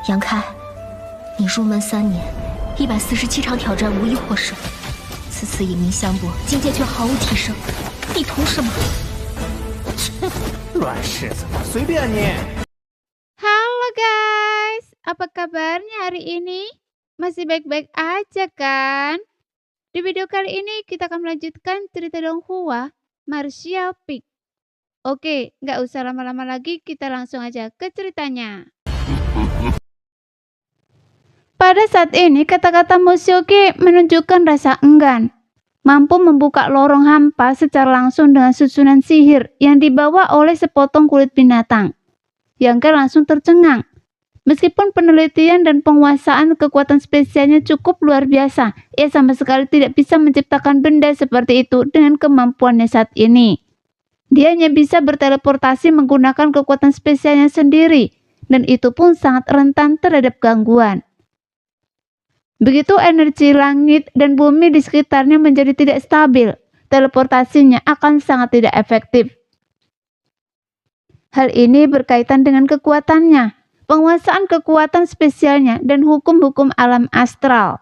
杨开，你入门3年，147场挑战无一获胜，此次以名相搏，境界却毫无提升，你图什么？乱柿子，随便你。Halo guys, apa kabarnya hari ini? Masih baik-baik aja kan? Di video kali ini kita akan melanjutkan cerita Donghua Martial Peak. Oke, nggak usah lama-lama lagi, kita langsung aja ke ceritanya. Pada saat ini kata-kata Mushoki menunjukkan rasa enggan, mampu membuka lorong hampa secara langsung dengan susunan sihir yang dibawa oleh sepotong kulit binatang. Yangke langsung tercengang. Meskipun penelitian dan penguasaan kekuatan spesialnya cukup luar biasa, ia sama sekali tidak bisa menciptakan benda seperti itu dengan kemampuannya saat ini. Dia hanya bisa berteleportasi menggunakan kekuatan spesialnya sendiri, dan itu pun sangat rentan terhadap gangguan. Begitu energi langit dan bumi di sekitarnya menjadi tidak stabil, teleportasinya akan sangat tidak efektif. Hal ini berkaitan dengan kekuatannya, penguasaan kekuatan spesialnya, dan hukum-hukum alam astral.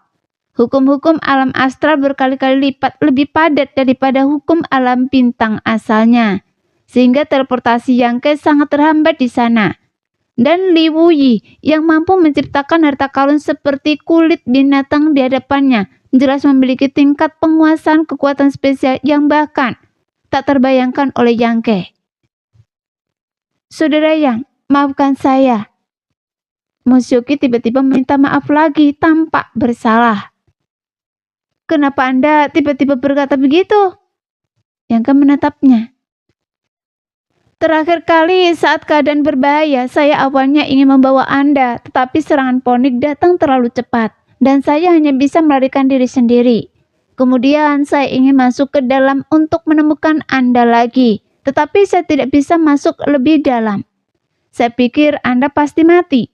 Hukum-hukum alam astral berkali-kali lipat lebih padat daripada hukum alam bintang asalnya, sehingga teleportasi Yangke sangat terhambat di sana. Dan Li Wuyi yang mampu menciptakan harta karun seperti kulit binatang di hadapannya jelas memiliki tingkat penguasaan kekuatan spesial yang bahkan tak terbayangkan oleh Yangke. Saudara Yang, maafkan saya. Mushoki tiba-tiba meminta maaf lagi tampak bersalah. Kenapa Anda tiba-tiba berkata begitu? Yangke menatapnya. Terakhir kali saat keadaan berbahaya, saya awalnya ingin membawa Anda, tetapi serangan ponik datang terlalu cepat, dan saya hanya bisa melarikan diri sendiri. Kemudian saya ingin masuk ke dalam untuk menemukan Anda lagi, tetapi saya tidak bisa masuk lebih dalam. Saya pikir Anda pasti mati.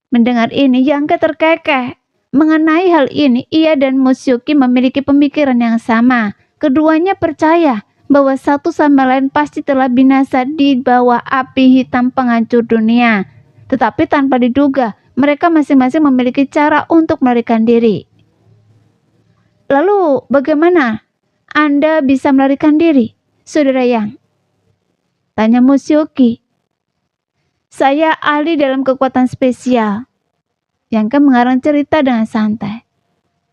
Mendengar ini, Yangke terkekeh. Mengenai hal ini, ia dan Mushoki memiliki pemikiran yang sama. Keduanya percaya bahwa satu sama lain pasti telah binasa di bawah api hitam penghancur dunia. Tetapi tanpa diduga, mereka masing-masing memiliki cara untuk melarikan diri. Lalu bagaimana Anda bisa melarikan diri, Saudara Yang? Tanya Mushoki. Saya ahli dalam kekuatan spesial. Yangke mengarang cerita dengan santai.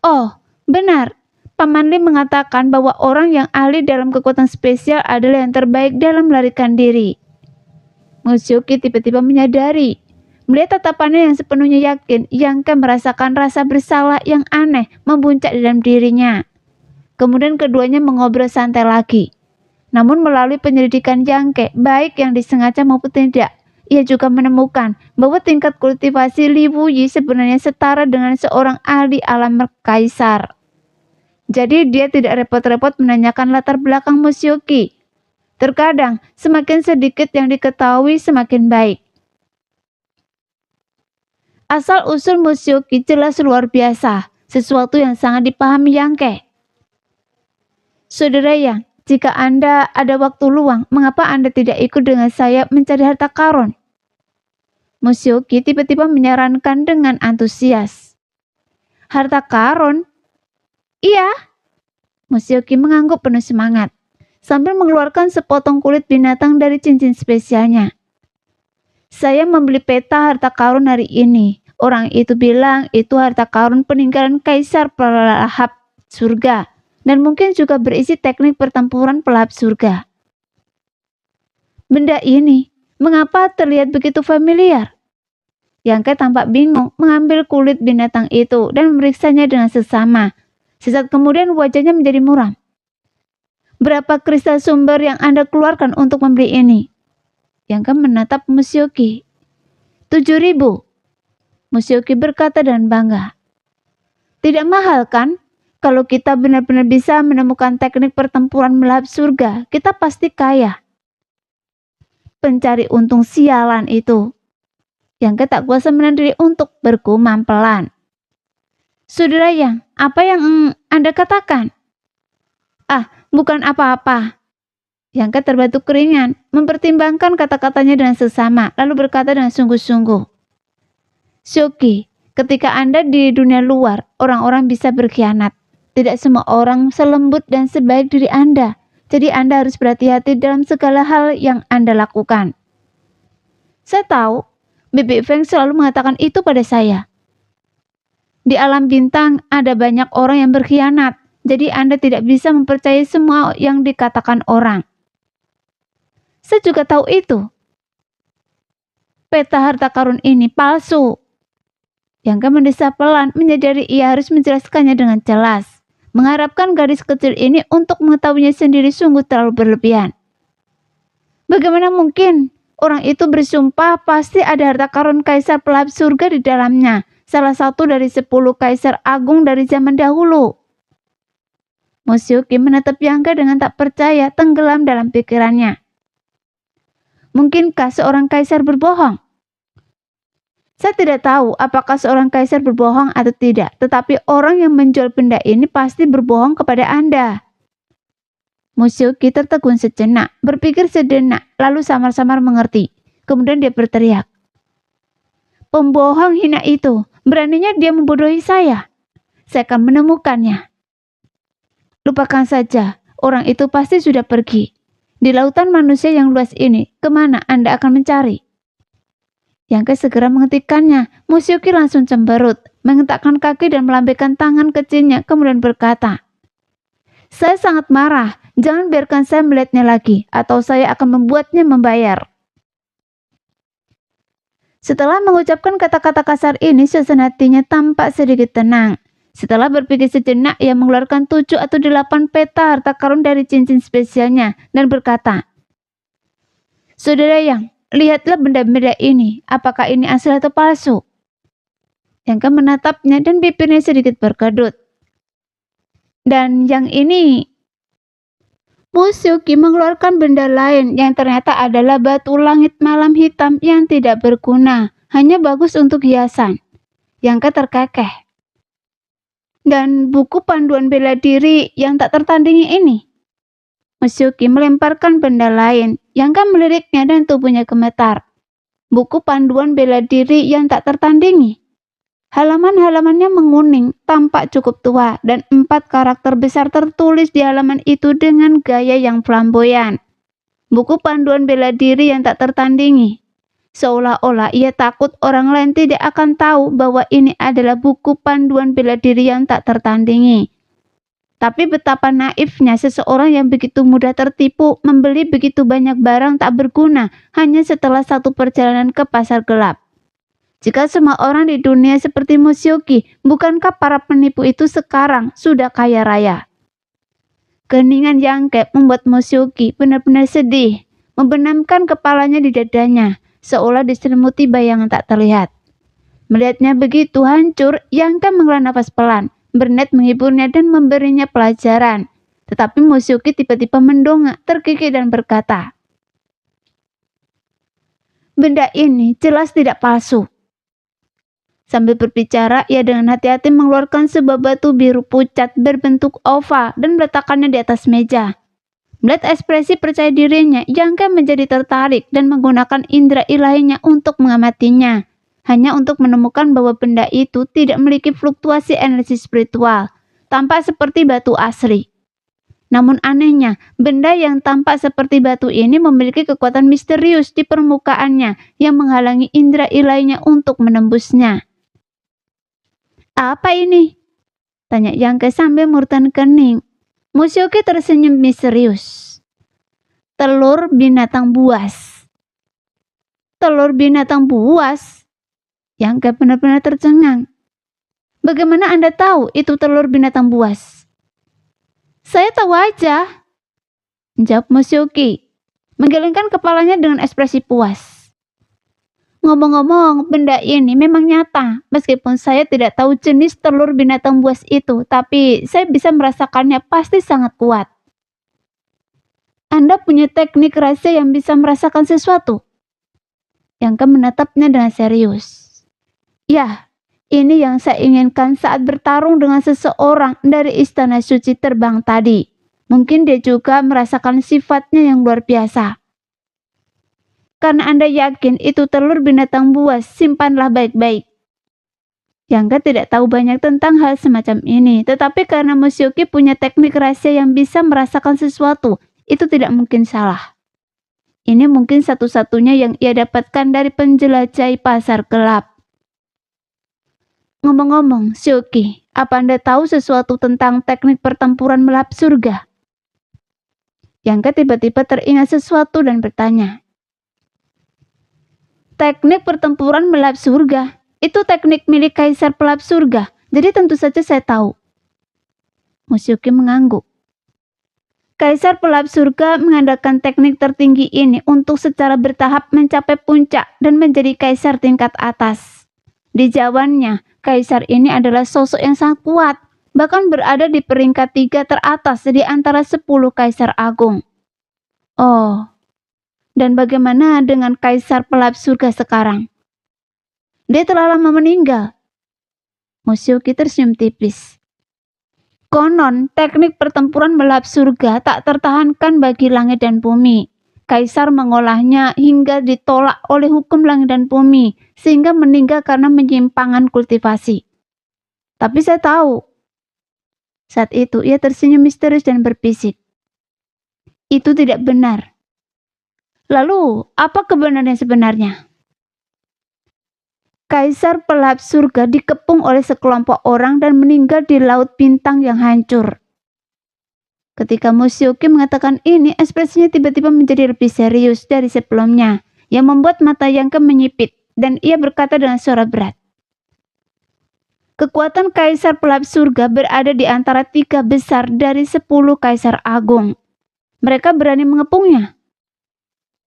Oh, benar. Paman Li mengatakan bahwa orang yang ahli dalam kekuatan spesial adalah yang terbaik dalam melarikan diri. Mushoki tiba-tiba menyadari. Melihat tatapannya yang sepenuhnya yakin, Yangke merasakan rasa bersalah yang aneh membuncak dalam dirinya. Kemudian keduanya mengobrol santai lagi. Namun melalui penyelidikan Yangke, baik yang disengaja maupun tidak, ia juga menemukan bahwa tingkat kultivasi Li Wuyi sebenarnya setara dengan seorang ahli alam kaisar. Jadi dia tidak repot-repot menanyakan latar belakang Mushoki. Terkadang semakin sedikit yang diketahui semakin baik. Asal-usul Mushoki jelas luar biasa, sesuatu yang sangat dipahami Yangke. Saudara Yang, jika Anda ada waktu luang, mengapa Anda tidak ikut dengan saya mencari harta karun? Mushoki tiba-tiba menyarankan dengan antusias. Harta karun? Iya. Mushoki mengangguk penuh semangat, sambil mengeluarkan sepotong kulit binatang dari cincin spesialnya. Saya membeli peta harta karun hari ini. Orang itu bilang itu harta karun peninggalan Kaisar Pelahap Surga, dan mungkin juga berisi teknik pertempuran pelahap surga. Benda ini, mengapa terlihat begitu familiar? Yangke tampak bingung mengambil kulit binatang itu dan memeriksanya dengan seksama. Sesaat kemudian wajahnya menjadi muram. Berapa kristal sumber yang Anda keluarkan untuk membeli ini? Yangke menatap Mushoki. 7.000. Mushoki berkata dengan bangga. Tidak mahal kan? Kalau kita benar-benar bisa menemukan teknik pertempuran melahap surga, kita pasti kaya. Pencari untung sialan itu. Yangke tak kuasa menahan diri untuk bergumam pelan. Saudara Yang, apa yang Anda katakan? Ah, bukan apa-apa. Yangke terbatuk keringan, mempertimbangkan kata-katanya dengan seksama, lalu berkata dengan sungguh-sungguh. Syoki, ketika Anda di dunia luar, orang-orang bisa berkhianat. Tidak semua orang selembut dan sebaik diri Anda. Jadi Anda harus berhati-hati dalam segala hal yang Anda lakukan. Saya tahu, Bibi Feng selalu mengatakan itu pada saya. Di alam bintang ada banyak orang yang berkhianat. Jadi Anda tidak bisa mempercayai semua yang dikatakan orang. Saya juga tahu itu. Peta harta karun ini palsu. Yangka mendesah pelan, menyadari ia harus menjelaskannya dengan jelas. Mengharapkan gadis kecil ini untuk mengetahuinya sendiri sungguh terlalu berlebihan. Bagaimana mungkin? Orang itu bersumpah pasti ada harta karun kaisar pelahap surga di dalamnya. Salah satu dari 10 kaisar agung dari zaman dahulu. Musyoki menatap Yangka dengan tak percaya, tenggelam dalam pikirannya. Mungkinkah seorang kaisar berbohong? Saya tidak tahu apakah seorang kaisar berbohong atau tidak, tetapi orang yang menjual benda ini pasti berbohong kepada Anda. Musyoki tertegun sejenak, berpikir sejenak, lalu samar-samar mengerti. Kemudian dia berteriak. Pembohong hina itu, beraninya dia membodohi saya. Saya akan menemukannya. Lupakan saja, orang itu pasti sudah pergi. Di lautan manusia yang luas ini, kemana Anda akan mencari? Yangka segera menghentikannya. Musyoki langsung cemberut, mengentakkan kaki dan melambaikan tangan kecilnya, kemudian berkata, saya sangat marah, jangan biarkan saya melihatnya lagi, atau saya akan membuatnya membayar. Setelah mengucapkan kata-kata kasar ini, suasana hatinya tampak sedikit tenang. Setelah berpikir sejenak, ia mengeluarkan 7 atau 8 peta harta karun dari cincin spesialnya, dan berkata, Saudara Yang, lihatlah benda-benda ini, apakah ini asli atau palsu? Yangka menatapnya dan bibirnya sedikit berkedut. Dan yang ini, Musyoki mengeluarkan benda lain yang ternyata adalah batu langit malam hitam yang tidak berguna, hanya bagus untuk hiasan. Yangka terkekeh. Dan buku panduan bela diri yang tak tertandingi ini. Musyoki melemparkan benda lain. Yangka meliriknya dan tubuhnya gemetar. Buku panduan bela diri yang tak tertandingi. Halaman-halamannya menguning, tampak cukup tua, dan 4 karakter besar tertulis di halaman itu dengan gaya yang flamboyan. Buku panduan bela diri yang tak tertandingi. Seolah-olah ia takut orang lain tidak akan tahu bahwa ini adalah buku panduan bela diri yang tak tertandingi. Tapi betapa naifnya seseorang yang begitu mudah tertipu membeli begitu banyak barang tak berguna hanya setelah 1 perjalanan ke pasar gelap. Jika semua orang di dunia seperti Musyoki, bukankah para penipu itu sekarang sudah kaya raya? Keheningan Yangke membuat Musyoki benar-benar sedih, membenamkan kepalanya di dadanya, seolah diselimuti bayangan tak terlihat. Melihatnya begitu hancur, Yangka menghela nafas pelan, berniat menghiburnya dan memberinya pelajaran. Tetapi Musyoki tiba-tiba mendongak, terkikik dan berkata, benda ini jelas tidak palsu. Sambil berbicara, ia dengan hati-hati mengeluarkan sebuah batu biru pucat berbentuk oval dan meletakkannya di atas meja. Melihat ekspresi percaya dirinya, Yangka menjadi tertarik dan menggunakan indera ilahinya untuk mengamatinya. Hanya untuk menemukan bahwa benda itu tidak memiliki fluktuasi energi spiritual, tampak seperti batu asli. Namun anehnya, benda yang tampak seperti batu ini memiliki kekuatan misterius di permukaannya yang menghalangi indera ilahinya untuk menembusnya. Apa ini? Tanya Yangka sambil murtan kening. Musyoki tersenyum misterius. Telur binatang buas. Telur binatang buas? Yangka benar-benar tercengang. Bagaimana Anda tahu itu telur binatang buas? Saya tahu aja, jawab Musyoki, menggelengkan kepalanya dengan ekspresi puas. Ngomong-ngomong, benda ini memang nyata. Meskipun saya tidak tahu jenis telur binatang buas itu, tapi saya bisa merasakannya pasti sangat kuat. Anda punya teknik rahasia yang bisa merasakan sesuatu? Yangka menatapnya dengan serius. Ya, ini yang saya inginkan saat bertarung dengan seseorang dari istana suci terbang tadi. Mungkin dia juga merasakan sifatnya yang luar biasa. Karena Anda yakin itu telur binatang buas, simpanlah baik-baik. Yangka tidak tahu banyak tentang hal semacam ini, tetapi karena Mushoki punya teknik rahasia yang bisa merasakan sesuatu, itu tidak mungkin salah. Ini mungkin satu-satunya yang ia dapatkan dari penjelajah pasar gelap. Ngomong-ngomong, Shoki, apa Anda tahu sesuatu tentang teknik pertempuran melahap surga? Yangka tiba-tiba teringat sesuatu dan bertanya. Teknik pertempuran melahap surga? Itu teknik milik Kaisar Pelahap Surga, jadi tentu saja saya tahu. Mushoki mengangguk. Kaisar Pelahap Surga mengandalkan teknik tertinggi ini untuk secara bertahap mencapai puncak dan menjadi kaisar tingkat atas. Di zamannya, kaisar ini adalah sosok yang sangat kuat, bahkan berada di peringkat 3 teratas di antara 10 kaisar agung. Oh, dan bagaimana dengan Kaisar Pelahap Surga sekarang? Dia telah lama meninggal. Mushoki tersenyum tipis. Konon, teknik pertempuran melahap surga tak tertahankan bagi langit dan bumi. Kaisar mengolahnya hingga ditolak oleh hukum langit dan bumi, sehingga meninggal karena penyimpangan kultivasi. Tapi saya tahu. Saat itu ia tersenyum misterius dan berbisik. Itu tidak benar. Lalu, apa kebenaran sebenarnya? Kaisar Pelahap Surga dikepung oleh sekelompok orang dan meninggal di Laut Bintang yang hancur. Ketika Mushoki mengatakan ini, ekspresinya tiba-tiba menjadi lebih serius dari sebelumnya, yang membuat mata Yangka menyipit, dan ia berkata dengan suara berat. Kekuatan Kaisar Pelahap Surga berada di antara 3 besar dari 10 Kaisar Agung. Mereka berani mengepungnya.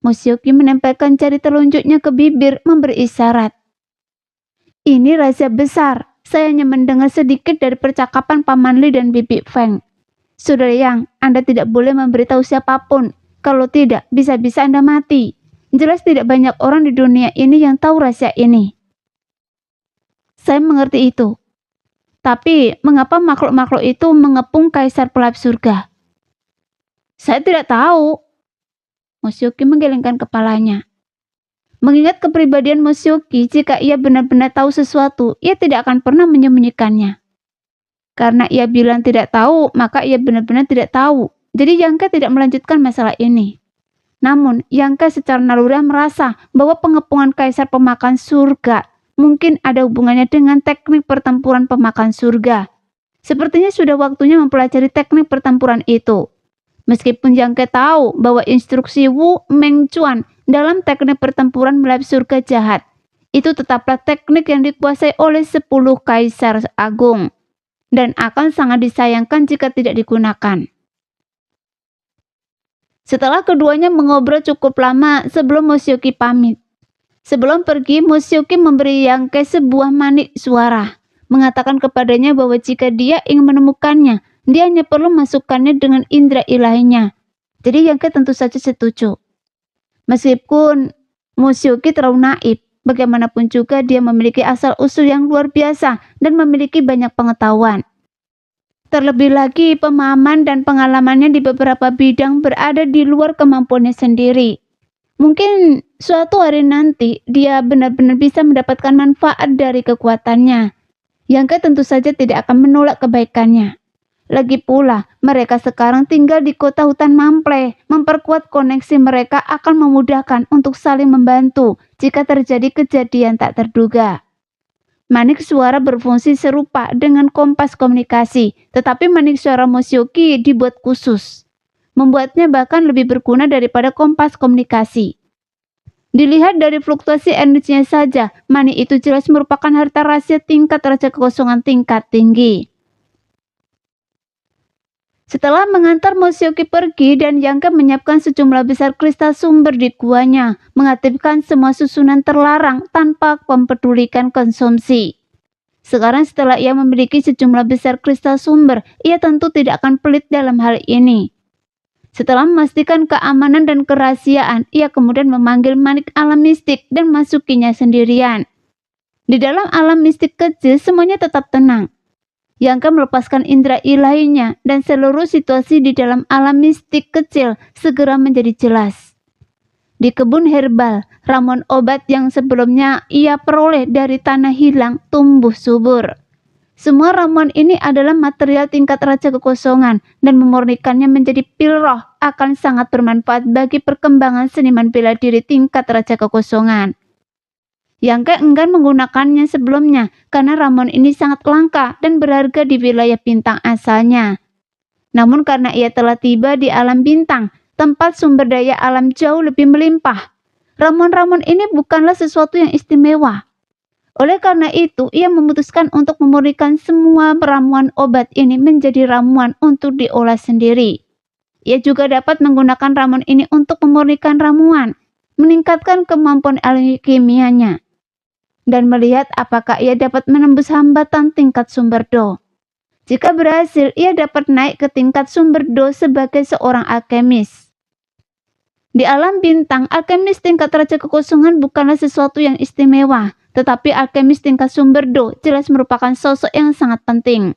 Mushoki menempelkan jari telunjuknya ke bibir, memberi isyarat. Ini rahasia besar. Saya hanya mendengar sedikit dari percakapan Paman Li dan Bibi Feng. Saudara Yang, Anda tidak boleh memberitahu siapapun. Kalau tidak, bisa-bisa Anda mati. Jelas tidak banyak orang di dunia ini yang tahu rahasia ini. Saya mengerti itu. Tapi, mengapa makhluk-makhluk itu mengepung Kaisar Pelahap Surga? Saya tidak tahu. Mushoki menggelengkan kepalanya. Mengingat kepribadian Mushoki, jika ia benar-benar tahu sesuatu, ia tidak akan pernah menyembunyikannya. Karena ia bilang tidak tahu, maka ia benar-benar tidak tahu. Jadi Yangka tidak melanjutkan masalah ini. Namun, Yangka secara naluriah merasa bahwa pengepungan Kaisar Pemakan Surga mungkin ada hubungannya dengan teknik pertempuran pemakan surga. Sepertinya sudah waktunya mempelajari teknik pertempuran itu. Meskipun Yangka tahu bahwa instruksi Wu Mengchuan dalam teknik pertempuran melahap surga jahat, itu tetaplah teknik yang dikuasai oleh 10 kaisar agung, dan akan sangat disayangkan jika tidak digunakan. Setelah keduanya mengobrol cukup lama sebelum Mushoki pamit. Sebelum pergi, Mushoki memberi Yangka sebuah manik suara, mengatakan kepadanya bahwa jika dia ingin menemukannya, dia hanya perlu masukkannya dengan indera ilahinya. Jadi Yangka tentu saja setuju. Meskipun Mushoki terlalu naif, bagaimanapun juga dia memiliki asal-usul yang luar biasa dan memiliki banyak pengetahuan. Terlebih lagi, pemahaman dan pengalamannya di beberapa bidang berada di luar kemampuannya sendiri. Mungkin suatu hari nanti dia benar-benar bisa mendapatkan manfaat dari kekuatannya. Yangka tentu saja tidak akan menolak kebaikannya. Lagi pula, mereka sekarang tinggal di kota hutan Mample. Memperkuat koneksi mereka akan memudahkan untuk saling membantu jika terjadi kejadian tak terduga. Manik suara berfungsi serupa dengan kompas komunikasi, tetapi manik suara Mushoki dibuat khusus. Membuatnya bahkan lebih berguna daripada kompas komunikasi. Dilihat dari fluktuasi energinya saja, manik itu jelas merupakan harta rahasia tingkat raja kekosongan tingkat tinggi. Setelah mengantar Mushoki pergi dan Yangka menyiapkan sejumlah besar kristal sumber di guanya, mengaktifkan semua susunan terlarang tanpa mempedulikan konsumsi. Sekarang setelah ia memiliki sejumlah besar kristal sumber, ia tentu tidak akan pelit dalam hal ini. Setelah memastikan keamanan dan kerahasiaan, ia kemudian memanggil manik alam mistik dan masukinya sendirian. Di dalam alam mistik kecil, semuanya tetap tenang. Yangka melepaskan indera ilahinya dan seluruh situasi di dalam alam mistik kecil segera menjadi jelas. Di kebun herbal, ramuan obat yang sebelumnya ia peroleh dari tanah hilang tumbuh subur. Semua ramuan ini adalah material tingkat Raja Kekosongan dan memurnikannya menjadi pil roh akan sangat bermanfaat bagi perkembangan seniman bela diri tingkat Raja Kekosongan. Yangke enggan menggunakannya sebelumnya karena ramuan ini sangat langka dan berharga di wilayah bintang asalnya. Namun karena ia telah tiba di alam bintang, tempat sumber daya alam jauh lebih melimpah, ramuan-ramuan ini bukanlah sesuatu yang istimewa. Oleh karena itu, ia memutuskan untuk memurnikan semua ramuan obat ini menjadi ramuan untuk diolah sendiri. Ia juga dapat menggunakan ramuan ini untuk memurnikan ramuan, meningkatkan kemampuan alkimianya, dan melihat apakah ia dapat menembus hambatan tingkat sumber do. Jika berhasil, ia dapat naik ke tingkat sumber do sebagai seorang alkemis. Di alam bintang, alkemis tingkat Raja Kekosongan bukanlah sesuatu yang istimewa, tetapi alkemis tingkat sumber do jelas merupakan sosok yang sangat penting.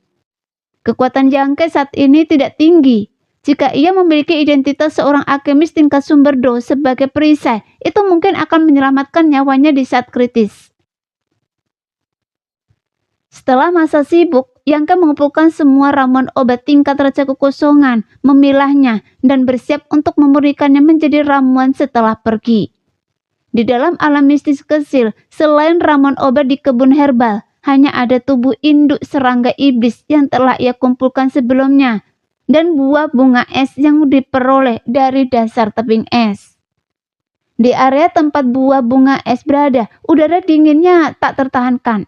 Kekuatan Yangke saat ini tidak tinggi. Jika ia memiliki identitas seorang alkemis tingkat sumber do sebagai perisai, itu mungkin akan menyelamatkan nyawanya di saat kritis. Setelah masa sibuk, Yangke mengumpulkan semua ramuan obat tingkat Raja Kekosongan, memilahnya, dan bersiap untuk memurnikannya menjadi ramuan setelah pergi. Di dalam alam mistis kecil, selain ramuan obat di kebun herbal, hanya ada tubuh induk serangga iblis yang telah ia kumpulkan sebelumnya, dan buah bunga es yang diperoleh dari dasar tebing es. Di area tempat buah bunga es berada, udara dinginnya tak tertahankan.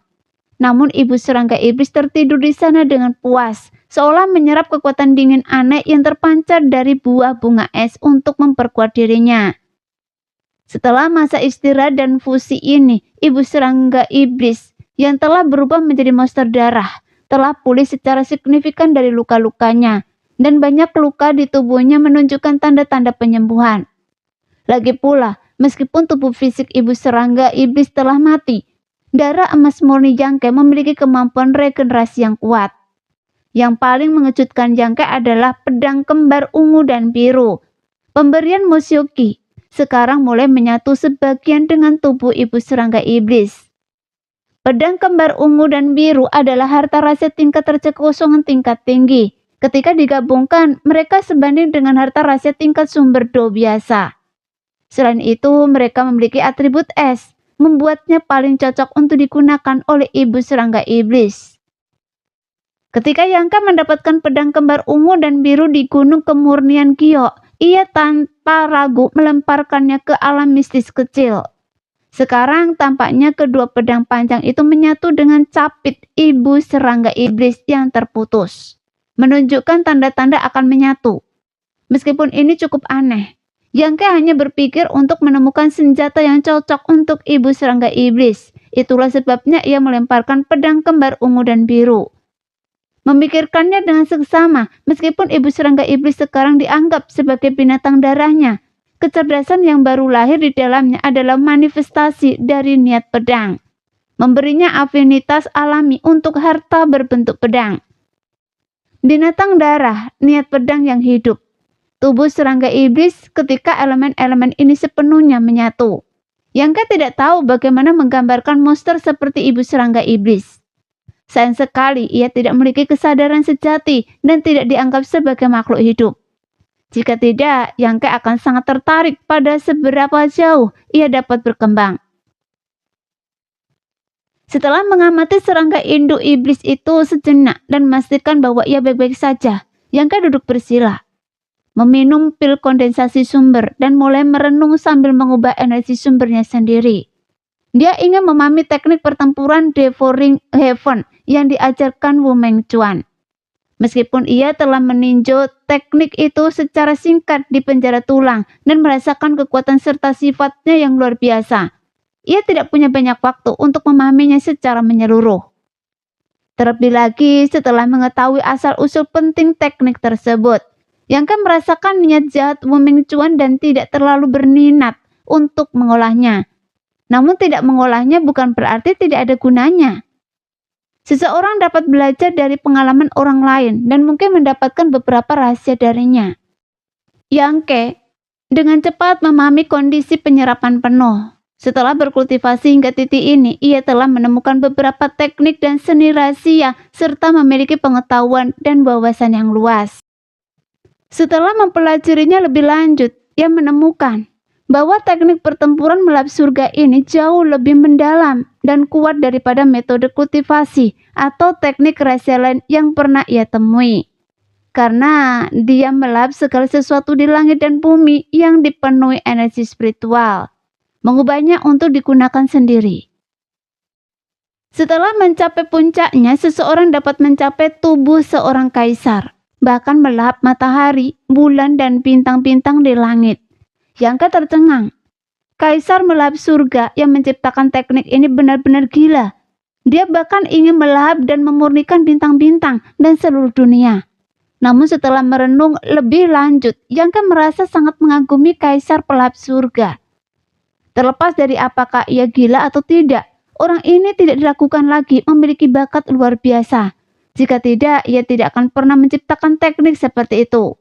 Namun ibu serangga iblis tertidur di sana dengan puas, seolah menyerap kekuatan dingin aneh yang terpancar dari buah bunga es untuk memperkuat dirinya. Setelah masa istirahat dan fusi ini, ibu serangga iblis yang telah berubah menjadi monster darah telah pulih secara signifikan dari luka-lukanya, dan banyak luka di tubuhnya menunjukkan tanda-tanda penyembuhan. Lagi pula, meskipun tubuh fisik ibu serangga iblis telah mati, darah emas murni Yangke memiliki kemampuan regenerasi yang kuat. Yang paling mengejutkan Yangke adalah pedang kembar ungu dan biru. Pemberian Mushoki sekarang mulai menyatu sebagian dengan tubuh ibu serangga iblis. Pedang kembar ungu dan biru adalah harta rahasia tingkat Raja Kekosongan tingkat tinggi. Ketika digabungkan, mereka sebanding dengan harta rahasia tingkat sumber do biasa. Selain itu, mereka memiliki atribut es, membuatnya paling cocok untuk digunakan oleh ibu serangga iblis. Ketika Yangke mendapatkan pedang kembar ungu dan biru di Gunung Kemurnian Gyo, ia tanpa ragu melemparkannya ke alam mistis kecil. Sekarang tampaknya kedua pedang panjang itu menyatu dengan capit ibu serangga iblis yang terputus, menunjukkan tanda-tanda akan menyatu. Meskipun ini cukup aneh, Yangke hanya berpikir untuk menemukan senjata yang cocok untuk ibu serangga iblis. Itulah sebabnya ia melemparkan pedang kembar ungu dan biru. Memikirkannya dengan seksama, meskipun ibu serangga iblis sekarang dianggap sebagai binatang darahnya, kecerdasan yang baru lahir di dalamnya adalah manifestasi dari niat pedang, memberinya afinitas alami untuk harta berbentuk pedang. Binatang darah, niat pedang yang hidup. Tubuh serangga iblis ketika elemen-elemen ini sepenuhnya menyatu. Yangke tidak tahu bagaimana menggambarkan monster seperti ibu serangga iblis. Sayang sekali ia tidak memiliki kesadaran sejati dan tidak dianggap sebagai makhluk hidup. Jika tidak, Yangke akan sangat tertarik pada seberapa jauh ia dapat berkembang. Setelah mengamati serangga induk iblis itu sejenak dan memastikan bahwa ia baik-baik saja, Yangke duduk bersila, meminum pil kondensasi sumber, dan mulai merenung sambil mengubah energi sumbernya sendiri. Dia ingin memahami teknik pertempuran Devouring Heaven yang diajarkan Wu Mengchuan. Meskipun ia telah meninjau teknik itu secara singkat di penjara tulang dan merasakan kekuatan serta sifatnya yang luar biasa, ia tidak punya banyak waktu untuk memahaminya secara menyeluruh. Terlebih lagi setelah mengetahui asal-usul penting teknik tersebut, Yangke merasakan niat jahat Wu Mengchuan dan tidak terlalu berminat untuk mengolahnya. Namun tidak mengolahnya bukan berarti tidak ada gunanya. Seseorang dapat belajar dari pengalaman orang lain dan mungkin mendapatkan beberapa rahasia darinya. Yangke dengan cepat memahami kondisi penyerapan penuh. Setelah berkultivasi hingga titik ini, ia telah menemukan beberapa teknik dan seni rahasia serta memiliki pengetahuan dan wawasan yang luas. Setelah mempelajarinya lebih lanjut, ia menemukan bahwa teknik pertempuran melahap surga ini jauh lebih mendalam dan kuat daripada metode kultivasi atau teknik rahasia lain yang pernah ia temui. Karena dia melahap segala sesuatu di langit dan bumi yang dipenuhi energi spiritual, mengubahnya untuk digunakan sendiri. Setelah mencapai puncaknya, seseorang dapat mencapai tubuh seorang kaisar, bahkan melahap matahari, bulan, dan bintang-bintang di langit. Yangka tercengang. Kaisar melahap surga yang menciptakan teknik ini benar-benar gila. Dia bahkan ingin melahap dan memurnikan bintang-bintang dan seluruh dunia. Namun setelah merenung lebih lanjut, Yangka merasa sangat mengagumi kaisar pelahap surga. Terlepas dari apakah ia gila atau tidak, orang ini tidak diragukan lagi memiliki bakat luar biasa. Jika tidak, ia tidak akan pernah menciptakan teknik seperti itu.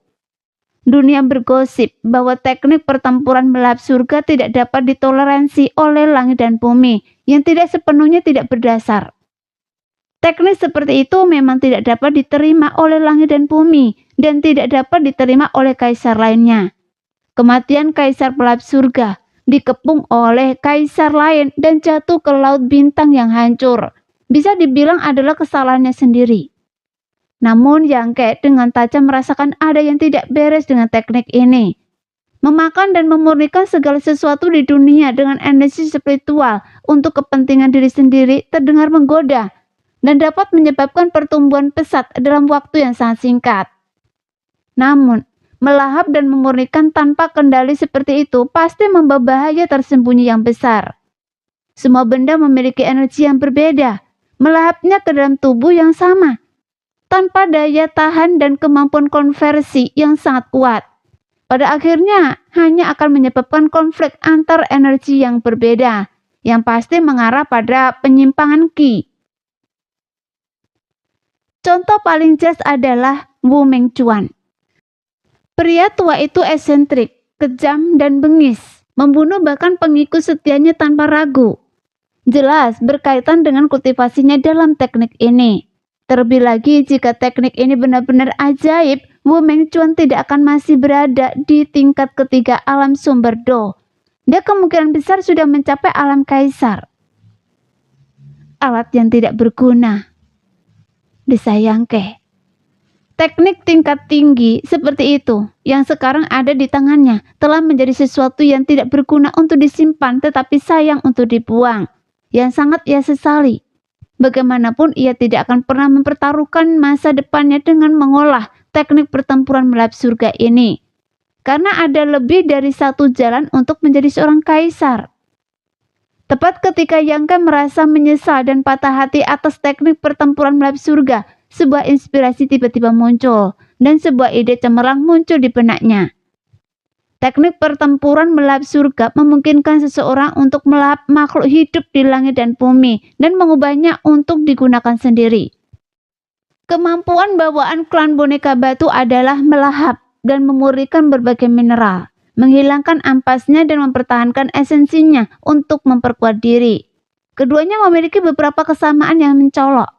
Dunia bergosip bahwa teknik pertempuran melahap surga tidak dapat ditoleransi oleh langit dan bumi yang tidak sepenuhnya tidak berdasar. Teknik seperti itu memang tidak dapat diterima oleh langit dan bumi dan tidak dapat diterima oleh kaisar lainnya. Kematian kaisar pelahap surga dikepung oleh kaisar lain dan jatuh ke laut bintang yang hancur. Bisa dibilang adalah kesalahannya sendiri. Namun Yangke dengan tajam merasakan ada yang tidak beres dengan teknik ini. Memakan dan memurnikan segala sesuatu di dunia dengan energi spiritual untuk kepentingan diri sendiri terdengar menggoda dan dapat menyebabkan pertumbuhan pesat dalam waktu yang sangat singkat. Namun, melahap dan memurnikan tanpa kendali seperti itu pasti membawa bahaya tersembunyi yang besar. Semua benda memiliki energi yang berbeda, melahapnya ke dalam tubuh yang sama, tanpa daya tahan dan kemampuan konversi yang sangat kuat. Pada akhirnya, hanya akan menyebabkan konflik antar energi yang berbeda, yang pasti mengarah pada penyimpangan ki. Contoh paling jelas adalah Wu Mengchuan. Pria tua itu eksentrik, kejam, dan bengis, membunuh bahkan pengikut setianya tanpa ragu. Jelas berkaitan dengan kultivasinya dalam teknik ini. Terlebih lagi jika teknik ini benar-benar ajaib, Wu Mengchuan tidak akan masih berada di tingkat ketiga alam sumber Do. Dia kemungkinan besar sudah mencapai alam kaisar. Alat yang tidak berguna. Disayangke. Teknik tingkat tinggi seperti itu yang sekarang ada di tangannya telah menjadi sesuatu yang tidak berguna untuk disimpan tetapi sayang untuk dibuang, yang sangat ia sesali. Bagaimanapun ia tidak akan pernah mempertaruhkan masa depannya dengan mengolah teknik pertempuran melahap surga ini, karena ada lebih dari satu jalan untuk menjadi seorang kaisar. Tepat ketika Yangka merasa menyesal dan patah hati atas teknik pertempuran melahap surga, sebuah inspirasi tiba-tiba muncul dan sebuah ide cemerlang muncul di benaknya. Teknik pertempuran melahap surga memungkinkan seseorang untuk melahap makhluk hidup di langit dan bumi dan mengubahnya untuk digunakan sendiri. Kemampuan bawaan klan boneka batu adalah melahap dan memurnikan berbagai mineral, menghilangkan ampasnya dan mempertahankan esensinya untuk memperkuat diri. Keduanya memiliki beberapa kesamaan yang mencolok.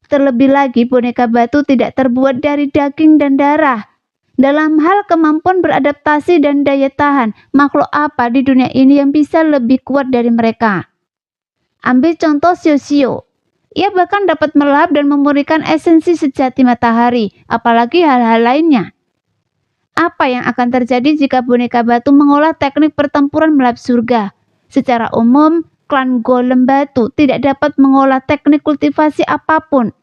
Terlebih lagi, boneka batu tidak terbuat dari daging dan darah. Dalam hal kemampuan beradaptasi dan daya tahan, makhluk apa di dunia ini yang bisa lebih kuat dari mereka? Ambil contoh Xiao. Ia bahkan dapat melahap dan memurnikan esensi sejati matahari, apalagi hal-hal lainnya. Apa yang akan terjadi jika boneka batu mengolah teknik pertempuran melahap surga? Secara umum, klan golem batu tidak dapat mengolah teknik kultivasi apapun.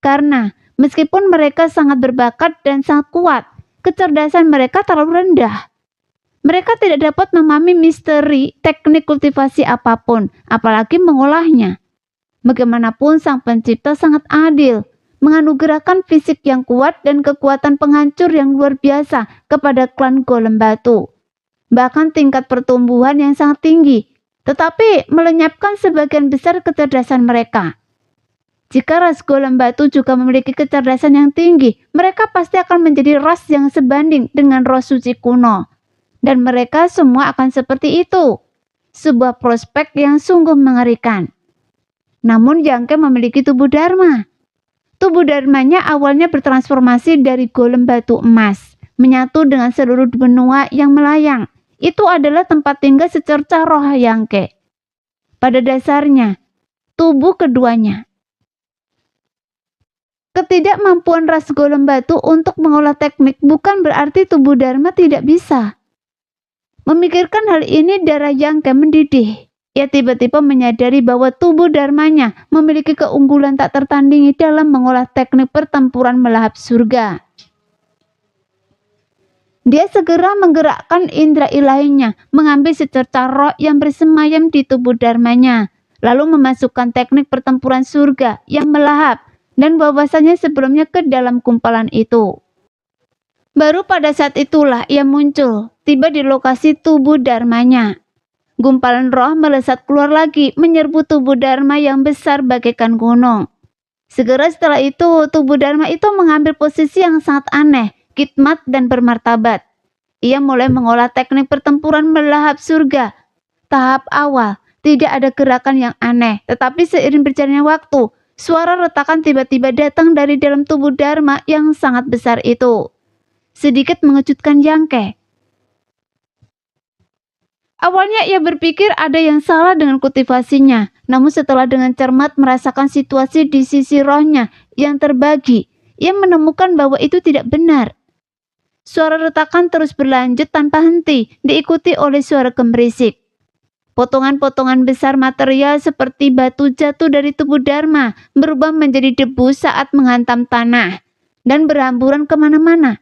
Karena meskipun mereka sangat berbakat dan sangat kuat, kecerdasan mereka terlalu rendah. Mereka tidak dapat memahami misteri teknik kultivasi apapun, apalagi mengolahnya. Bagaimanapun sang pencipta sangat adil, menganugerahkan fisik yang kuat dan kekuatan penghancur yang luar biasa kepada klan golem batu. Bahkan tingkat pertumbuhan yang sangat tinggi, tetapi melenyapkan sebagian besar kecerdasan mereka. Jika ras golem batu juga memiliki kecerdasan yang tinggi, mereka pasti akan menjadi ras yang sebanding dengan roh suci kuno. Dan mereka semua akan seperti itu. Sebuah prospek yang sungguh mengerikan. Namun Yangke memiliki tubuh Dharma. Tubuh Dharmanya awalnya bertransformasi dari golem batu emas, menyatu dengan seluruh benua yang melayang. Itu adalah tempat tinggal secerca roh Yangke. Pada dasarnya, tubuh keduanya. Ketidakmampuan ras golem batu untuk mengolah teknik bukan berarti tubuh Dharma tidak bisa. Memikirkan hal ini, darah Yangke mendidih. Ia tiba-tiba menyadari bahwa tubuh Dharmanya memiliki keunggulan tak tertandingi dalam mengolah teknik pertempuran melahap surga. Dia segera menggerakkan indera ilahinya, mengambil secerca roh yang bersemayam di tubuh Dharmanya, lalu memasukkan teknik pertempuran surga yang melahap dan wawasannya sebelumnya ke dalam gumpalan itu. Baru pada saat itulah ia muncul, tiba di lokasi tubuh Dharmanya. Gumpalan roh melesat keluar lagi, menyerbu tubuh Dharma yang besar bagaikan gunung. Segera setelah itu, tubuh Dharma itu mengambil posisi yang sangat aneh, khidmat dan bermartabat. Ia mulai mengolah teknik pertempuran melahap surga. Tahap awal, tidak ada gerakan yang aneh, tetapi seiring berjalannya waktu, suara retakan tiba-tiba datang dari dalam tubuh Dharma yang sangat besar itu. Sedikit mengejutkan Yangke. Awalnya ia berpikir ada yang salah dengan kultivasinya, namun setelah dengan cermat merasakan situasi di sisi rohnya yang terbagi, ia menemukan bahwa itu tidak benar. Suara retakan terus berlanjut tanpa henti, diikuti oleh suara gemerisik. Potongan-potongan besar material seperti batu jatuh dari tubuh Dharma, berubah menjadi debu saat menghantam tanah, dan berhamburan kemana-mana.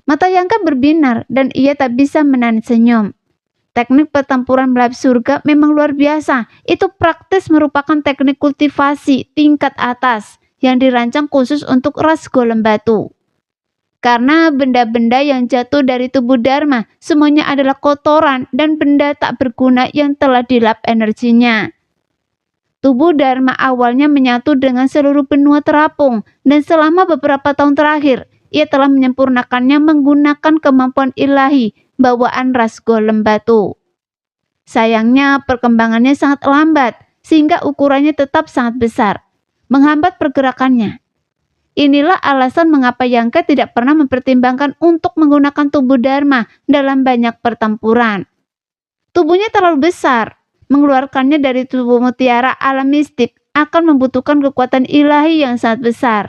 Mata Yangke berbinar, dan ia tak bisa menahan senyum. Teknik pertempuran melahap surga memang luar biasa. Itu praktis merupakan teknik kultivasi tingkat atas yang dirancang khusus untuk ras golem batu. Karena benda-benda yang jatuh dari tubuh Dharma semuanya adalah kotoran dan benda tak berguna yang telah dilap energinya. Tubuh Dharma awalnya menyatu dengan seluruh benua terapung, dan selama beberapa tahun terakhir, ia telah menyempurnakannya menggunakan kemampuan ilahi bawaan ras golem batu. Sayangnya perkembangannya sangat lambat, sehingga ukurannya tetap sangat besar, menghambat pergerakannya. Inilah alasan mengapa Yangke tidak pernah mempertimbangkan untuk menggunakan tubuh Dharma dalam banyak pertempuran. Tubuhnya terlalu besar, mengeluarkannya dari tubuh mutiara alam mistik akan membutuhkan kekuatan ilahi yang sangat besar.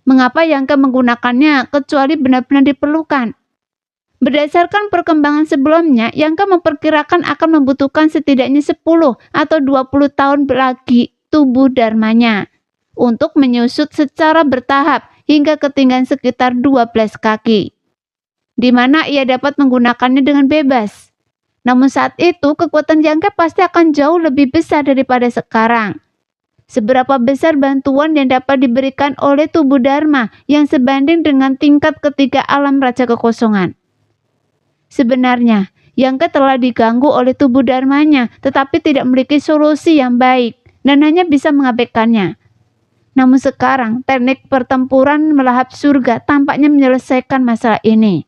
Mengapa Yangke menggunakannya kecuali benar-benar diperlukan? Berdasarkan perkembangan sebelumnya, Yangke memperkirakan akan membutuhkan setidaknya 10 atau 20 tahun lagi tubuh Dharmanya untuk menyusut secara bertahap hingga ketinggian sekitar 12 kaki, di mana ia dapat menggunakannya dengan bebas. Namun saat itu, kekuatan Yangke pasti akan jauh lebih besar daripada sekarang. Seberapa besar bantuan yang dapat diberikan oleh tubuh Dharma yang sebanding dengan tingkat ketiga alam Raja Kekosongan? Sebenarnya, Yangke telah diganggu oleh tubuh Dharmanya, tetapi tidak memiliki solusi yang baik dan hanya bisa mengabaikannya. Namun sekarang, teknik pertempuran melahap surga tampaknya menyelesaikan masalah ini.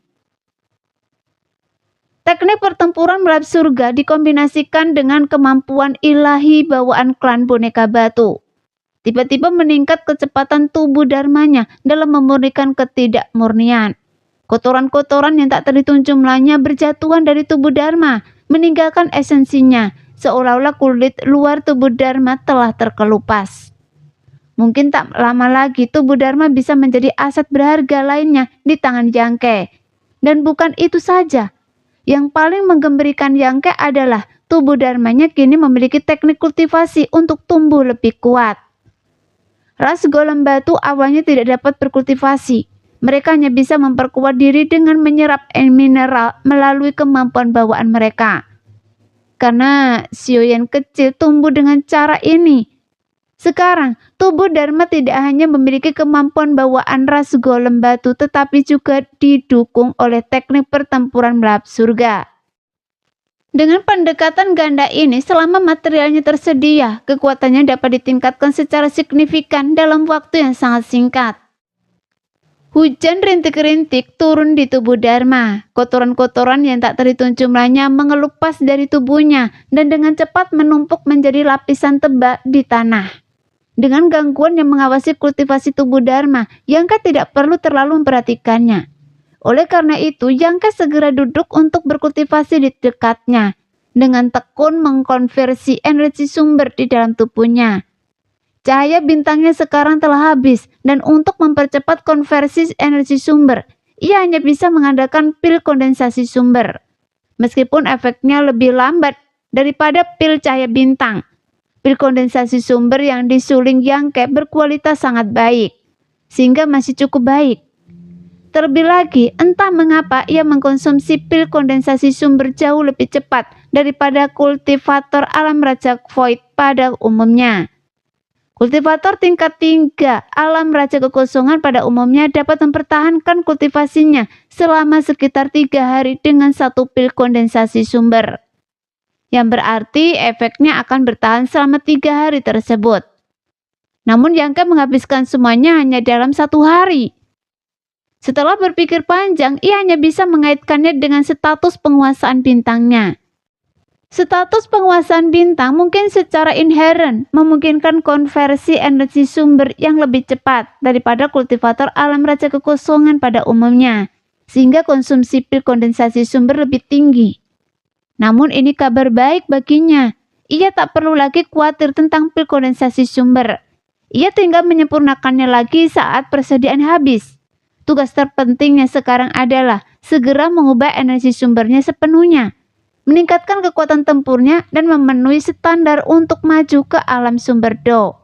Teknik pertempuran melahap surga dikombinasikan dengan kemampuan ilahi bawaan klan boneka batu. Tiba-tiba meningkat kecepatan tubuh Dharmanya dalam memurnikan ketidakmurnian. Kotoran-kotoran yang tak terhitung jumlahnya berjatuhan dari tubuh Dharma, meninggalkan esensinya, seolah-olah kulit luar tubuh Dharma telah terkelupas. Mungkin tak lama lagi tubuh Dharma bisa menjadi aset berharga lainnya di tangan Yangke. Dan bukan itu saja. Yang paling menggembirakan Yangke adalah tubuh Dharmanya kini memiliki teknik kultivasi untuk tumbuh lebih kuat. Ras golem batu awalnya tidak dapat berkultivasi. Mereka hanya bisa memperkuat diri dengan menyerap mineral melalui kemampuan bawaan mereka. Karena Xiaoyan kecil tumbuh dengan cara ini. Sekarang, tubuh Dharma tidak hanya memiliki kemampuan bawaan ras golem batu, tetapi juga didukung oleh teknik pertempuran melahap surga. Dengan pendekatan ganda ini, selama materialnya tersedia, kekuatannya dapat ditingkatkan secara signifikan dalam waktu yang sangat singkat. Hujan rintik-rintik turun di tubuh Dharma. Kotoran-kotoran yang tak terhitung jumlahnya mengelupas dari tubuhnya dan dengan cepat menumpuk menjadi lapisan tebal di tanah. Dengan gangguan yang mengawasi kultivasi tubuh Dharma, Yangka tidak perlu terlalu memperhatikannya. Oleh karena itu, Yangka segera duduk untuk berkultivasi di dekatnya, dengan tekun mengkonversi energi sumber di dalam tubuhnya. Cahaya bintangnya sekarang telah habis, dan untuk mempercepat konversi energi sumber, ia hanya bisa mengandalkan pil kondensasi sumber. Meskipun efeknya lebih lambat daripada pil cahaya bintang, pil kondensasi sumber yang disuling Yangke berkualitas sangat baik, sehingga masih cukup baik. Terlebih lagi, entah mengapa ia mengkonsumsi pil kondensasi sumber jauh lebih cepat daripada kultivator alam Raja Void pada umumnya. Kultivator tingkat 3 alam Raja Kekosongan pada umumnya dapat mempertahankan kultivasinya selama sekitar 3 hari dengan satu pil kondensasi sumber. Yang berarti efeknya akan bertahan selama 3 hari tersebut. Namun Yangka menghabiskan semuanya hanya dalam 1 hari. Setelah berpikir panjang, ia hanya bisa mengaitkannya dengan status penguasaan bintangnya. Status penguasaan bintang mungkin secara inherent memungkinkan konversi energi sumber yang lebih cepat daripada kultivator alam Raja Kekosongan pada umumnya, sehingga konsumsi pil kondensasi sumber lebih tinggi. Namun ini kabar baik baginya. Ia tak perlu lagi khawatir tentang pil kondensasi sumber. Ia tinggal menyempurnakannya lagi saat persediaan habis. Tugas terpentingnya sekarang adalah segera mengubah energi sumbernya sepenuhnya, meningkatkan kekuatan tempurnya, dan memenuhi standar untuk maju ke alam sumber Do.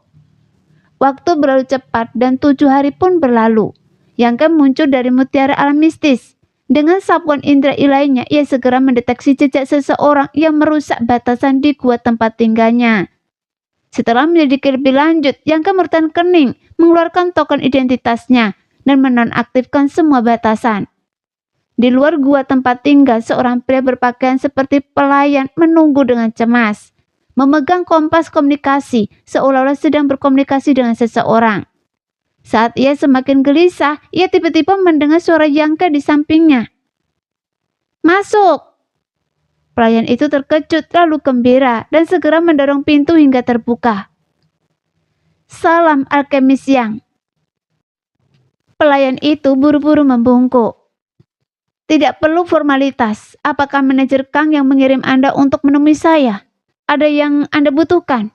Waktu berlalu cepat dan 7 hari pun berlalu. Yangka muncul dari mutiara alam mistis. Dengan sapuan indera ilahnya, ia segera mendeteksi jejak seseorang yang merusak batasan di gua tempat tinggalnya. Setelah menyelidiki lebih lanjut, Yangka bertahan kening, mengeluarkan token identitasnya, dan menonaktifkan semua batasan. Di luar gua tempat tinggal, seorang pria berpakaian seperti pelayan menunggu dengan cemas, memegang kompas komunikasi seolah-olah sedang berkomunikasi dengan seseorang. Saat ia semakin gelisah, ia tiba-tiba mendengar suara Yangka di sampingnya. "Masuk!" Pelayan itu terkejut lalu gembira dan segera mendorong pintu hingga terbuka. "Salam alkemis Yang." Pelayan itu buru-buru membungkuk. "Tidak perlu formalitas. Apakah manajer Kang yang mengirim Anda untuk menemui saya? Ada yang Anda butuhkan?"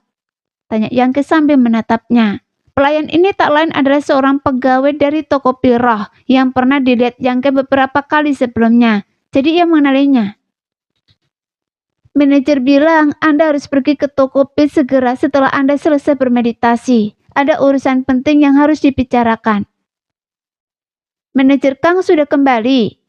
tanya Yangke sambil menatapnya. Pelayan ini tak lain adalah seorang pegawai dari toko pil roh yang pernah dilihat Yangke beberapa kali sebelumnya. Jadi ia mengenalinya. "Manajer bilang Anda harus pergi ke toko pil segera setelah Anda selesai bermeditasi. Ada urusan penting yang harus dibicarakan." "Manajer Kang sudah kembali."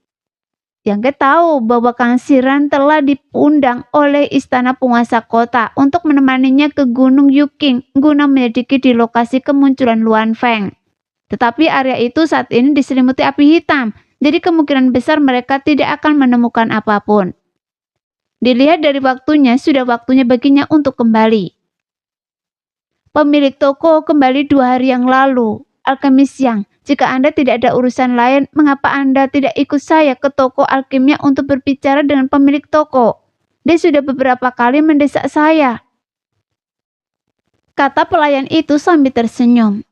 Yangke tahu bahwa Kang Siran telah diundang oleh istana penguasa kota untuk menemaninya ke Gunung Yuking guna menyelidiki di lokasi kemunculan Luan Feng. Tetapi area itu saat ini diselimuti api hitam, jadi kemungkinan besar mereka tidak akan menemukan apapun. Dilihat dari waktunya, sudah waktunya baginya untuk kembali. Pemilik toko kembali 2 hari yang lalu. "Alkemis Yang, jika Anda tidak ada urusan lain, mengapa Anda tidak ikut saya ke toko alkimia untuk berbicara dengan pemilik toko? Dia sudah beberapa kali mendesak saya," kata pelayan itu sambil tersenyum.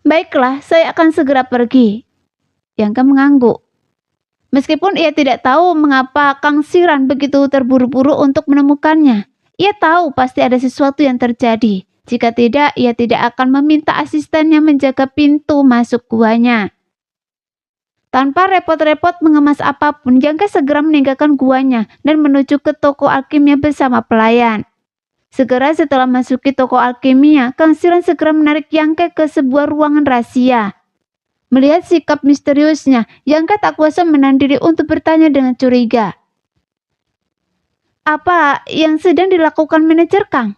"Baiklah, saya akan segera pergi." Yangka mengangguk. Meskipun ia tidak tahu mengapa Kang Siran begitu terburu-buru untuk menemukannya, ia tahu pasti ada sesuatu yang terjadi. Jika tidak, ia tidak akan meminta asistennya menjaga pintu masuk guanya. Tanpa repot-repot mengemas apapun, Yangka segera meninggalkan guanya dan menuju ke toko alkimia bersama pelayan. Segera setelah masuki toko alkimia, Kang Siran segera menarik Yangka ke sebuah ruangan rahasia. Melihat sikap misteriusnya, Yangka tak kuasa menahan diri untuk bertanya dengan curiga. "Apa yang sedang dilakukan manajer Kang?"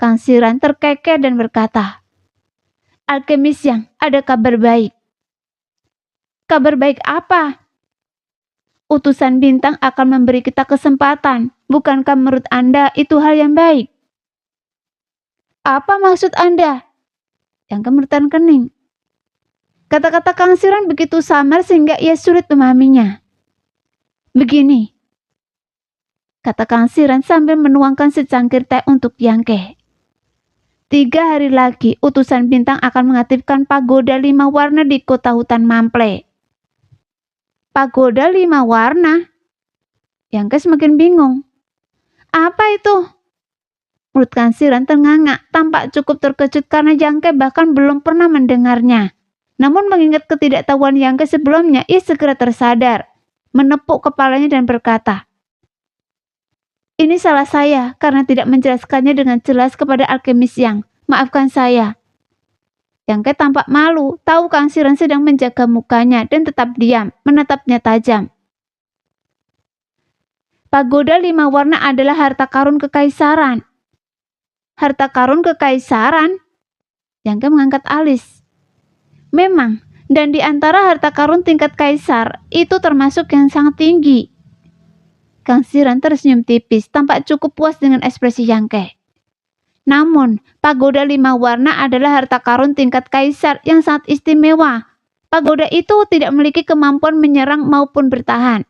Kang Siran terkekeh dan berkata, "Alkemis Yang, ada kabar baik." "Kabar baik apa?" "Utusan bintang akan memberi kita kesempatan. Bukankah menurut Anda itu hal yang baik?" "Apa maksud Anda?" Yangka bertahan kening. Kata-kata Kang Siran begitu samar sehingga ia sulit memahaminya. Begini, kata Kang Siran sambil menuangkan secangkir teh untuk Yangke. 3 hari lagi utusan bintang akan mengaktifkan pagoda 5 warna di kota hutan Mample. Pagoda 5 warna? Yangke semakin bingung. Apa itu? Mulut Kang Siran ternganga, tampak cukup terkejut karena Yangke bahkan belum pernah mendengarnya. Namun mengingat ketidaktahuan Yangke sebelumnya, ia segera tersadar, menepuk kepalanya dan berkata, "Ini salah saya karena tidak menjelaskannya dengan jelas kepada alkemis Yang. Maafkan saya." Yangke tampak malu, tahu Kang Siran sedang menjaga mukanya dan tetap diam, menatapnya tajam. Pagoda 5 warna adalah harta karun kekaisaran. Harta karun kekaisaran? Yangke mengangkat alis. Memang, dan di antara harta karun tingkat kaisar, itu termasuk yang sangat tinggi. Kang Siran tersenyum tipis, tampak cukup puas dengan ekspresi Yangke. Namun, pagoda 5 warna adalah harta karun tingkat kaisar yang sangat istimewa. Pagoda itu tidak memiliki kemampuan menyerang maupun bertahan.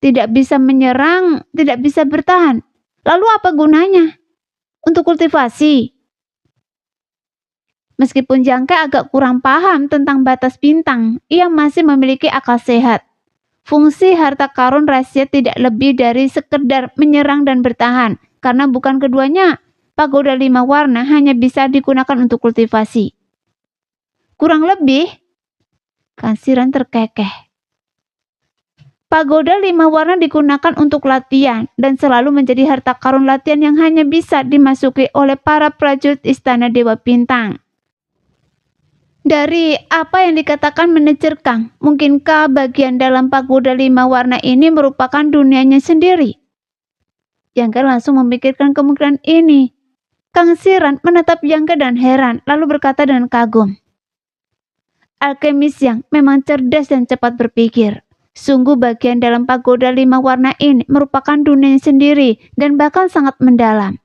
Tidak bisa menyerang, tidak bisa bertahan. Lalu apa gunanya? Untuk kultivasi. Meskipun Yangke agak kurang paham tentang batas bintang, ia masih memiliki akal sehat. Fungsi harta karun rahasia tidak lebih dari sekedar menyerang dan bertahan, karena bukan keduanya, pagoda 5 warna hanya bisa digunakan untuk kultivasi. Kurang lebih, Kang Siran terkekeh. Pagoda 5 warna digunakan untuk latihan dan selalu menjadi harta karun latihan yang hanya bisa dimasuki oleh para prajurit Istana Dewa Bintang. Dari apa yang dikatakan manajer Kang, mungkinkah bagian dalam pagoda 5 warna ini merupakan dunianya sendiri? Yangke langsung memikirkan kemungkinan ini. Kang Siran menatap Yangke dan heran, lalu berkata dengan kagum. Alkemis Yang memang cerdas dan cepat berpikir. Sungguh bagian dalam pagoda 5 warna ini merupakan dunianya sendiri dan bahkan sangat mendalam.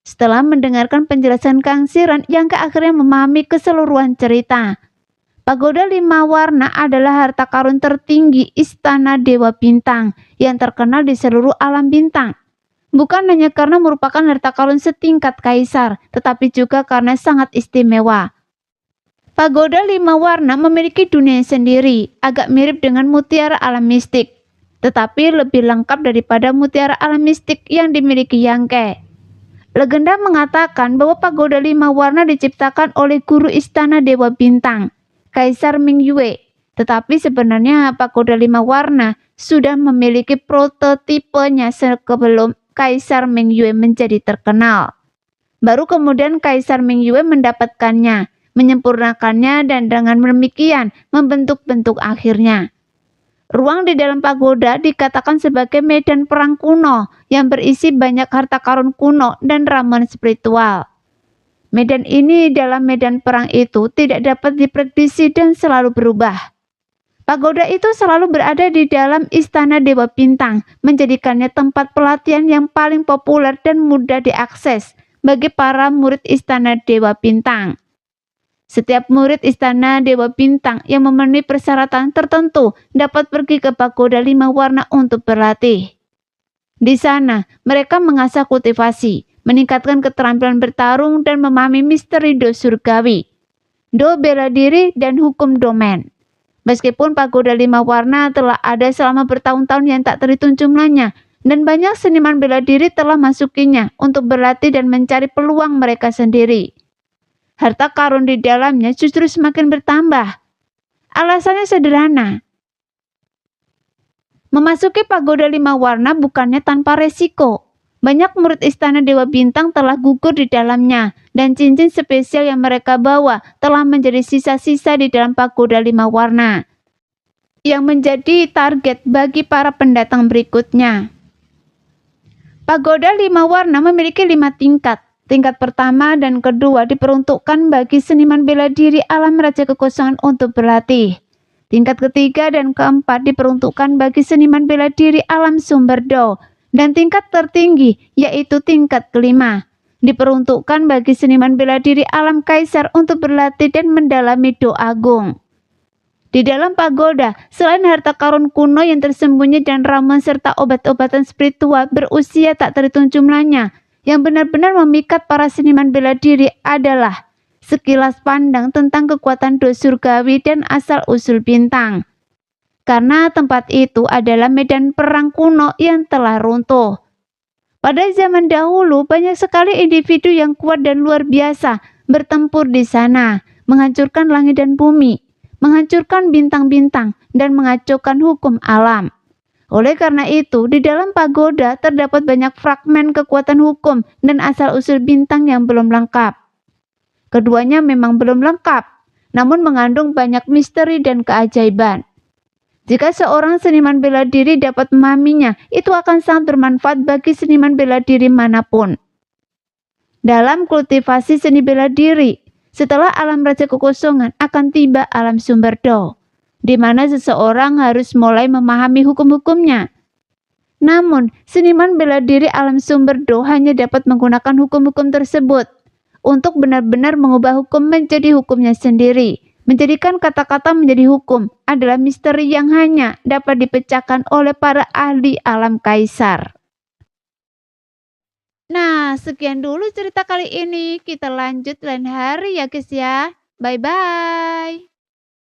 Setelah mendengarkan penjelasan Kang Siran, Yangke akhirnya memahami keseluruhan cerita. Pagoda 5 warna adalah harta karun tertinggi Istana Dewa Bintang yang terkenal di seluruh alam bintang. Bukan hanya karena merupakan harta karun setingkat kaisar, tetapi juga karena sangat istimewa. Pagoda 5 warna memiliki dunia sendiri, agak mirip dengan mutiara alam mistik, tetapi lebih lengkap daripada mutiara alam mistik yang dimiliki Yangke. Legenda mengatakan bahwa pagoda 5 warna diciptakan oleh guru Istana Dewa Bintang, Kaisar Ming Yue. Tetapi sebenarnya pagoda 5 warna sudah memiliki prototipenya sebelum Kaisar Ming Yue menjadi terkenal. Baru kemudian Kaisar Ming Yue mendapatkannya, menyempurnakannya dan dengan demikian membentuk-bentuk akhirnya. Ruang di dalam pagoda dikatakan sebagai medan perang kuno yang berisi banyak harta karun kuno dan ramuan spiritual. Medan ini dalam medan perang itu tidak dapat diprediksi dan selalu berubah. Pagoda itu selalu berada di dalam Istana Dewa Bintang, menjadikannya tempat pelatihan yang paling populer dan mudah diakses bagi para murid Istana Dewa Bintang. Setiap murid Istana Dewa Bintang yang memenuhi persyaratan tertentu dapat pergi ke pagoda 5 warna untuk berlatih. Di sana, mereka mengasah kultivasi, meningkatkan keterampilan bertarung dan memahami misteri do surgawi, do bela diri, dan hukum domain. Meskipun pagoda 5 warna telah ada selama bertahun-tahun yang tak terhitung jumlahnya, dan banyak seniman bela diri telah masukinya untuk berlatih dan mencari peluang mereka sendiri. Harta karun di dalamnya justru semakin bertambah. Alasannya sederhana. Memasuki pagoda 5 warna bukannya tanpa resiko. Banyak murid Istana Dewa Bintang telah gugur di dalamnya, dan cincin spesial yang mereka bawa telah menjadi sisa-sisa di dalam pagoda 5 warna, yang menjadi target bagi para pendatang berikutnya. Pagoda 5 warna memiliki 5 tingkat. Tingkat pertama dan kedua diperuntukkan bagi seniman bela diri alam Raja Kekosongan untuk berlatih. Tingkat ketiga dan keempat diperuntukkan bagi seniman bela diri alam Sumberdo. Dan tingkat tertinggi yaitu tingkat kelima. diperuntukkan bagi seniman bela diri alam kaisar untuk berlatih dan mendalami doa agung. Di dalam pagoda, selain harta karun kuno yang tersembunyi dan ramuan serta obat-obatan spiritual berusia tak terhitung jumlahnya, yang benar-benar memikat para seniman bela diri adalah sekilas pandang tentang kekuatan doa surgawi dan asal-usul bintang. Karena tempat itu adalah medan perang kuno yang telah runtuh. Pada zaman dahulu, banyak sekali individu yang kuat dan luar biasa bertempur di sana, menghancurkan langit dan bumi, menghancurkan bintang-bintang, dan mengacaukan hukum alam. Oleh karena itu, di dalam pagoda terdapat banyak fragmen kekuatan hukum dan asal-usul bintang yang belum lengkap. Keduanya memang belum lengkap, namun mengandung banyak misteri dan keajaiban. Jika seorang seniman bela diri dapat memahaminya, itu akan sangat bermanfaat bagi seniman bela diri manapun. Dalam kultivasi seni bela diri, setelah alam raja kekosongan akan tiba alam sumber do, di mana seseorang harus mulai memahami hukum-hukumnya. Namun, seniman bela diri alam sumber do hanya dapat menggunakan hukum-hukum tersebut untuk benar-benar mengubah hukum menjadi hukumnya sendiri. Menjadikan kata-kata menjadi hukum adalah misteri yang hanya dapat dipecahkan oleh para ahli alam kaisar. Nah, sekian dulu cerita kali ini. Kita lanjut lain hari ya guys ya. Bye-bye.